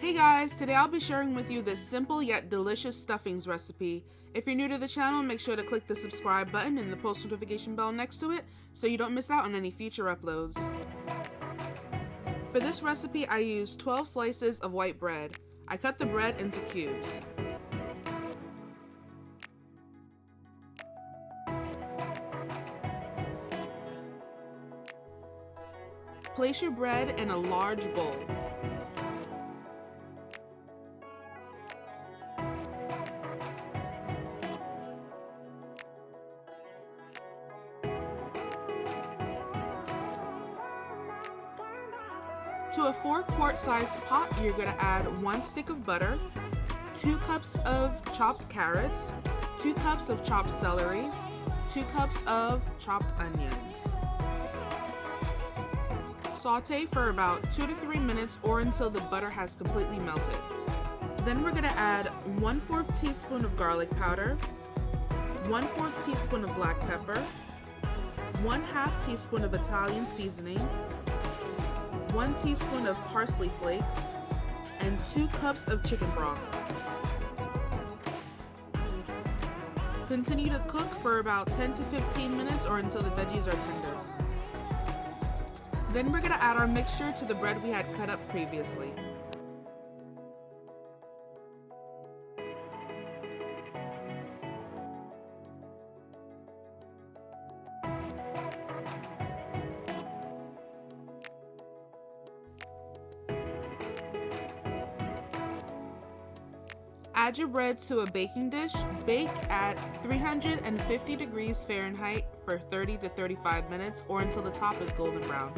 Hey guys, today I'll be sharing with you this simple yet delicious stuffings recipe. If you're new to the channel, make sure to click the subscribe button and the post notification bell next to it so you don't miss out on any future uploads. For this recipe, I used 12 slices of white bread. I cut the bread into cubes. Place your bread in a large bowl. To a 4-quart size pot, you're going to add 1 stick of butter, 2 cups of chopped carrots, 2 cups of chopped celeries, 2 cups of chopped onions. Saute for about 2 to 3 minutes or until the butter has completely melted. Then we're going to add 1/4 teaspoon of garlic powder, 1/4 teaspoon of black pepper, 1/2 teaspoon of Italian seasoning, 1 teaspoon of parsley flakes, and 2 cups of chicken broth. Continue to cook for about 10 to 15 minutes or until the veggies are tender. Then we're going to add our mixture to the bread we had cut up previously. Add your bread to a baking dish. Bake at 350 degrees Fahrenheit for 30 to 35 minutes or until the top is golden brown.